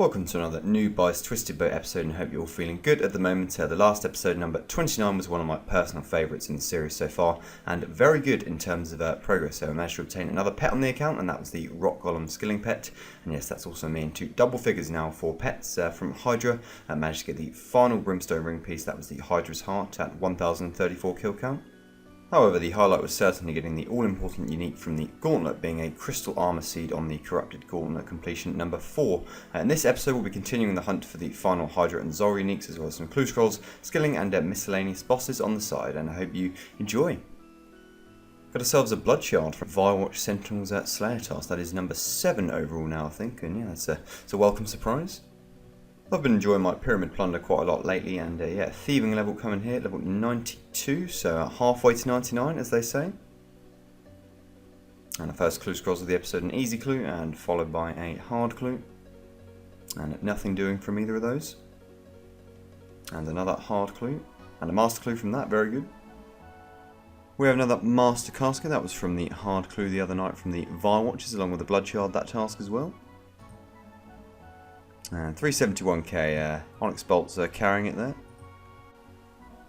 Welcome to another Noob Buys TBOW episode, and hope you're all feeling good at the moment. The last episode, number 29, was one of my personal favourites in the series so far, and very good in terms of progress. So I managed to obtain another pet on the account, and that was the Rock Golem Skilling pet. And yes, that's also me into double figures now for pets from Hydra. I managed to get the final Brimstone ring piece, that was the Hydra's Heart at 1034 kill count. However, the highlight was certainly getting the all-important unique from the Gauntlet, being a Crystal Armor Seed on the Corrupted Gauntlet completion number 4. In this episode, we'll be continuing the hunt for the final Hydra and Zulrah uniques, as well as some clue scrolls, skilling, and miscellaneous bosses on the side, and I hope you enjoy. Got ourselves a blood shard from Firewatch Sentinel's Slayer task. That is number 7 overall now, I think, and yeah, it's a welcome surprise. I've been enjoying my Pyramid Plunder quite a lot lately, and yeah, thieving level coming here, level 92, so halfway to 99 as they say. And the first clue scrolls of the episode, an easy clue, and followed by a hard clue. And nothing doing from either of those. And another hard clue, and a master clue from that, very good. We have another master casket, that was from the hard clue the other night from the Firewatchers, along with the blood shard, that task as well. And 371k, Onyx Bolts carrying it there.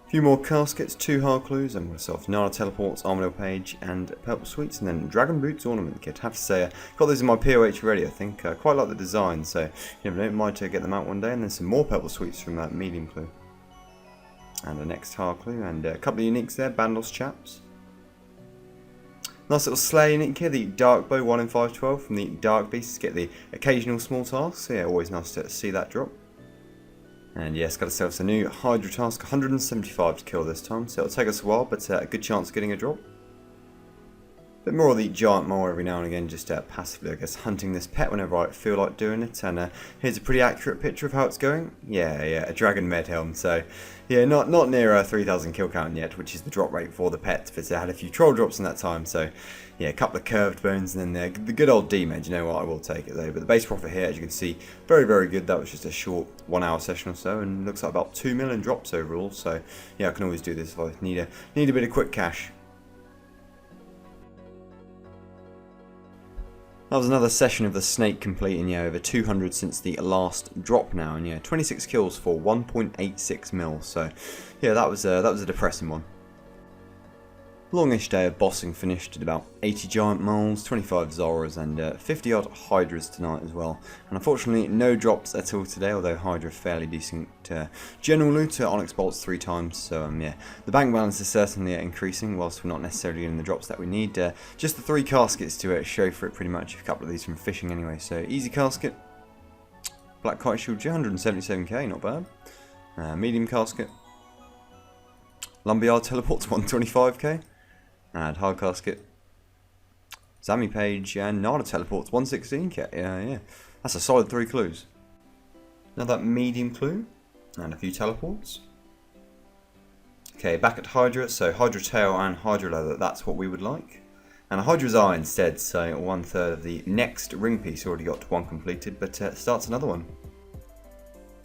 A few more caskets, 2 hard clues, and myself Nana Teleports, Armadale Page, and Purple Sweets, and then Dragon Boots Ornament Kit. I have to say, got those in my POH already, I think. Quite like the design, so you never know, might get them out one day. And then some more Purple Sweets from that medium clue. And the next hard clue, and a couple of uniques there, Bandos Chaps. Nice little Slayer unique here, the Dark Bow 1 in 512 from the Dark Beasts. Get the occasional small tasks, so yeah, always nice to see that drop. And yes, got ourselves a new Hydra task, 175 to kill this time, so it'll take us a while, but a good chance of getting a drop. Bit more of the giant mole every now and again, just passively, I guess, hunting this pet whenever I feel like doing it. And here's a pretty accurate picture of how it's going. Yeah, a Dragon Med Helm. So yeah, not near a 3000 kill count yet, which is the drop rate for the pet. But it had a few troll drops in that time. So yeah, a couple of curved bones, and then the good old D-Med. You know what? I will take it though. But the base profit here, as you can see, very, very good. That was just a short 1 hour session or so, and looks like about 2 million drops overall. So yeah, I can always do this if I need a bit of quick cash. That was another session of the snake complete, and yeah, over 200 since the last drop now, and yeah, 26 kills for 1.86 mil. So yeah, that was a depressing one. Longish day of bossing, finished at about 80 giant moles, 25 Zulrahs, and 50 odd Hydras tonight as well. And unfortunately, no drops at all today, although Hydra fairly decent general loot, Onyx Bolts 3 times. So yeah, the bank balance is certainly increasing, whilst we're not necessarily getting the drops that we need. Just the 3 caskets to show for it pretty much, a couple of these from fishing anyway. So easy casket, Black Kite Shield, 177k, not bad. Medium casket, Lumberyard Teleports, 125k. And hard casket, Zami Page, and Nana Teleports, 116k. Yeah, that's a solid 3 clues. Now that medium clue, and a few teleports. Okay, back at Hydra, so Hydra Tail and Hydra Leather, that's what we would like. And a Hydra's Eye instead, so 1/3 of the next ring piece, already got 1 completed, but starts another one.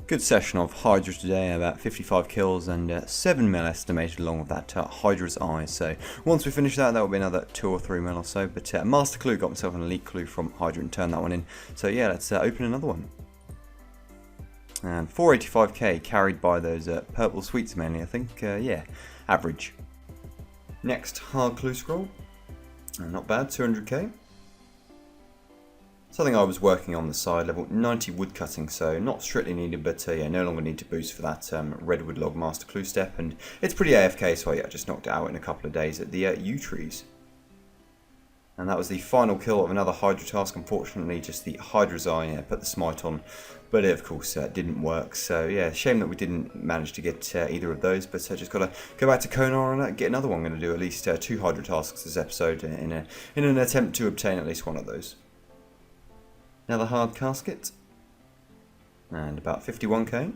Good session of Hydra today, about 55 kills and 7 mil estimated along with that Hydra's Eye. So once we finish that, will be another 2 or 3 mil or so. But Master Clue, got myself an Elite Clue from Hydra and turned that one in. So yeah, let's open another one. And 485k carried by those Purple Sweets mainly, I think. Yeah, average. Next, hard clue scroll. Not bad, 200k. Something I was working on the side, level 90 woodcutting, so not strictly needed, but yeah, no longer need to boost for that redwood log master clue step, and it's pretty AFK, so yeah, I just knocked it out in a couple of days at the yew trees. And that was the final kill of another Hydra task. Unfortunately, just the Hydra's Eye, put the smite on, but it of course didn't work, so yeah, shame that we didn't manage to get either of those, but just got to go back to Konar and get another one. I'm going to do at least 2 Hydra tasks this episode in an attempt to obtain at least one of those. Another hard casket, and about 51k.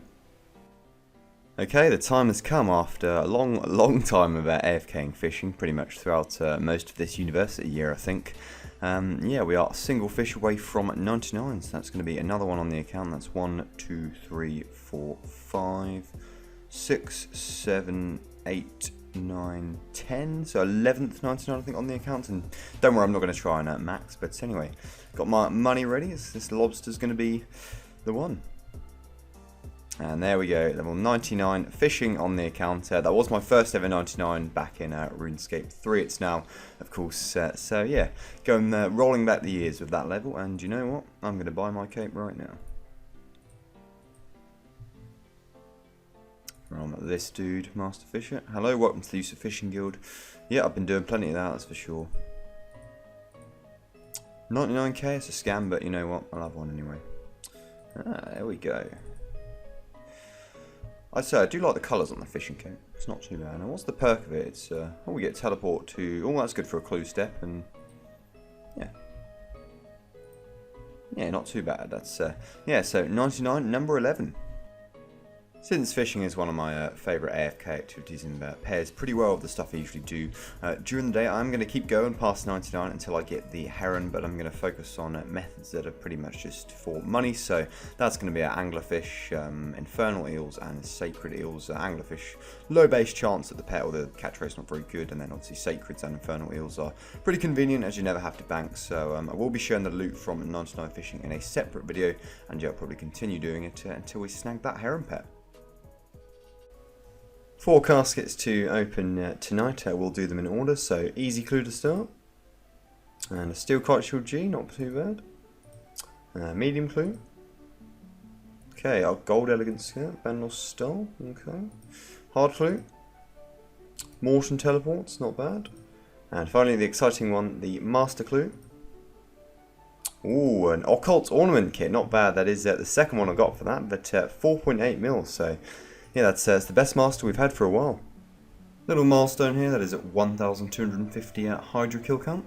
Okay, the time has come after a long time of AFKing fishing, pretty much throughout most of this university year, I think. Yeah, we are a single fish away from 99, so that's going to be another one on the account. That's 1, 2, 3, 4, 5, 6, 7, 8, 9, 10, so 11th 99 I think on the account, and don't worry, I'm not going to try and max, but anyway, got my money ready. This lobster's going to be the one. And there we go, level 99 fishing on the account. That was my first ever 99 back in RuneScape 3. It's now, of course, so yeah, going rolling back the years with that level. And you know what? I'm going to buy my cape right now. From this dude, Master Fisher. Hello, welcome to the Use of Fishing Guild. Yeah, I've been doing plenty of that, that's for sure. 99k, it's a scam, but you know what? I'll have one anyway. There we go. I'd say I do like the colours on the fishing cape. It's not too bad. Now, what's the perk of it? It's we get teleport to. Oh, that's good for a clue step, and yeah, not too bad. That's yeah. So 99, number 11. Since fishing is one of my favourite AFK activities and pairs pretty well with the stuff I usually do during the day, I'm going to keep going past 99 until I get the heron, but I'm going to focus on methods that are pretty much just for money. So that's going to be anglerfish, infernal eels and sacred eels. Anglerfish, low base chance that the pair, or the catch rate is not very good, and then obviously sacreds and infernal eels are pretty convenient as you never have to bank. So I will be showing the loot from 99 fishing in a separate video, and yeah, I'll probably continue doing it until we snag that heron pet. 4 caskets to open tonight. We'll do them in order. So easy clue to start, and a steel kite shield G, not too bad. Medium clue. Okay, our gold elegant skirt, Bandos style. Okay, hard clue. Morton teleports, not bad. And finally the exciting one, the master clue. Ooh, an occult ornament kit, not bad. That is the second one I got for that, but 4.8 mil. So. Yeah, that's the best master we've had for a while. Little milestone here, that is at 1,250 Hydra kill count.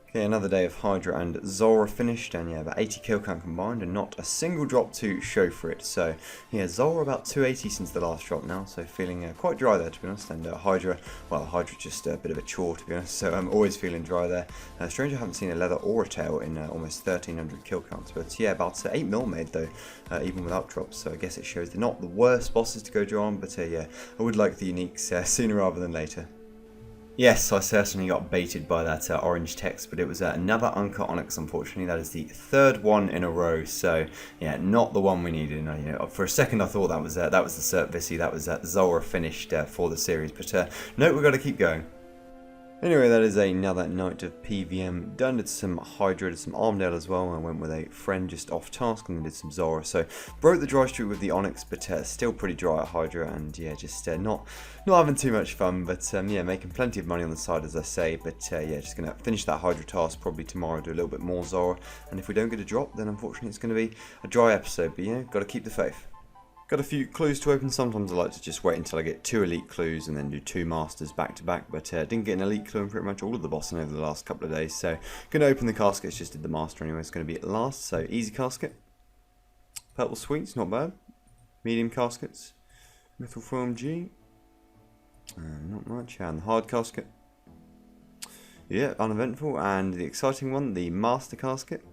Okay, another day of Hydra and Zulrah finished, and yeah, about 80 kill count combined, and not a single drop to show for it. So yeah, Zulrah about 280 since the last drop now, so feeling quite dry there to be honest. And Hydra, well, Hydra just a bit of a chore to be honest, so I'm always feeling dry there. Strange I haven't seen a leather or a tail in almost 1,300 kill counts, but yeah, about 8 mil made though, even without drops. So I guess it shows they're not the worst bosses to go dry on, but yeah, I would like the uniques sooner rather than later. Yes, I certainly got baited by that orange text, but it was another Uncut Onyx, unfortunately. That is the third one in a row, so yeah, not the one we needed. And, you know, for a second I thought that was the Cert Visi, that was Zulrah finished for the series, but no, we've got to keep going. Anyway, that is another night of PVM done. Did some Hydra, did some Armdale as well. I went with a friend just off task and did some Zulrah. So broke the dry streak with the Onyx, but still pretty dry at Hydra, and yeah, just not having too much fun, but yeah, making plenty of money on the side as I say. But yeah, just gonna finish that Hydra task probably tomorrow, do a little bit more Zulrah, and if we don't get a drop, then unfortunately it's gonna be a dry episode. But you know, got to keep the faith. Got a few clues to open. Sometimes I like to just wait until I get 2 elite clues and then do 2 masters back to back, but didn't get an elite clue in pretty much all of the bossing over the last couple of days, so going to open the caskets. Just did the master anyway, it's going to be at last. So easy casket, purple sweets, not bad. Medium caskets, metal foam G, not much. And the hard casket, yeah, uneventful. And the exciting one, the master casket,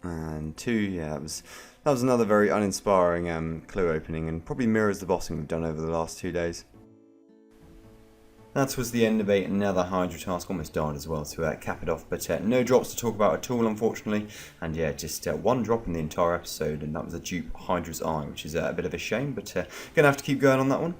and 2, yeah, that was another very uninspiring clue opening, and probably mirrors the bossing we've done over the last 2 days. That was the end of another Hydra task, almost died as well to cap it off, but no drops to talk about at all unfortunately, and yeah, just 1 drop in the entire episode, and that was a dupe Hydra's Eye, which is a bit of a shame, but gonna have to keep going on that one.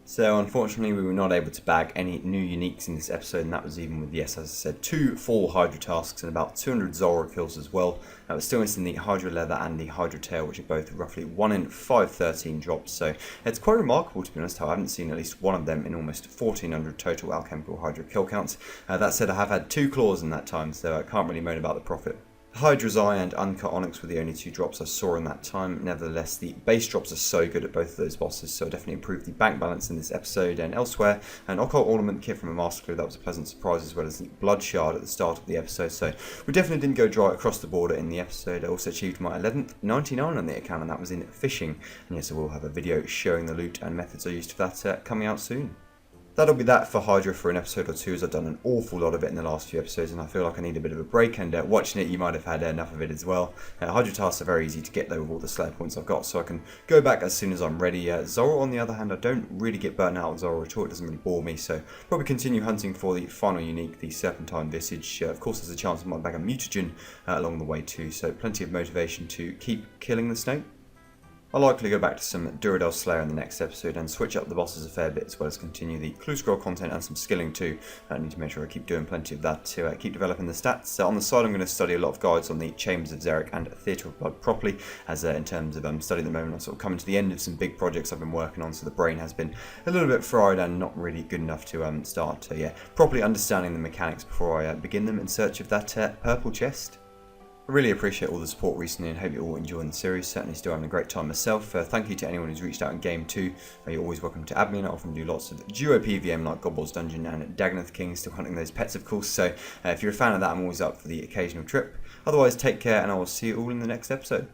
So unfortunately we were not able to bag any new uniques in this episode, and that was even with, yes, as I said, 2 full Hydra tasks and about 200 Zulrah kills as well. That was still missing the Hydra Leather and the Hydra Tail, which are both roughly 1 in 513 drops. So it's quite remarkable, to be honest, how I haven't seen at least one of them in almost 1,400 total Alchemical Hydra kill counts. That said, I have had 2 claws in that time, so I can't really moan about the profit. Hydra's Eye and Uncut Onyx were the only 2 drops I saw in that time. Nevertheless, the base drops are so good at both of those bosses, so definitely improved the bank balance in this episode. And elsewhere, an Occult Ornament kit from a Master Clue, that was a pleasant surprise, as well as the Blood Shard at the start of the episode. So we definitely didn't go dry across the border in the episode. I also achieved my 11th 99 on the account, and that was in fishing. And yes, I will have a video showing the loot and methods I used for that coming out soon. that'll be that for Hydra for an episode or two, as I've done an awful lot of it in the last few episodes and I feel like I need a bit of a break, and watching it you might have had enough of it as well. Hydra tasks are very easy to get though with all the Slayer points I've got, so I can go back as soon as I'm ready. Zulrah on the other hand, I don't really get burnt out on Zulrah at all, it doesn't really bore me, so probably continue hunting for the final unique, the Serpentine Visage. Of course there's a chance I might bag a mutagen along the way too, so plenty of motivation to keep killing the snake. I'll likely go back to some Duradel Slayer in the next episode and switch up the bosses a fair bit, as well as continue the clue scroll content and some skilling too. I need to make sure I keep doing plenty of that to keep developing the stats. On the side I'm going to study a lot of guides on the Chambers of Xeric and Theatre of Blood properly, as in terms of study at the moment I'm sort of coming to the end of some big projects I've been working on, so the brain has been a little bit fried and not really good enough to start properly understanding the mechanics before I begin them in search of that purple chest. I really appreciate all the support recently and hope you're all enjoying the series. Certainly still having a great time myself. Thank you to anyone who's reached out in game too. You're always welcome to add me, and I often do lots of duo PVM like Godboar's Dungeon and Dagonath King, still hunting those pets of course, so if you're a fan of that I'm always up for the occasional trip. Otherwise take care and I will see you all in the next episode.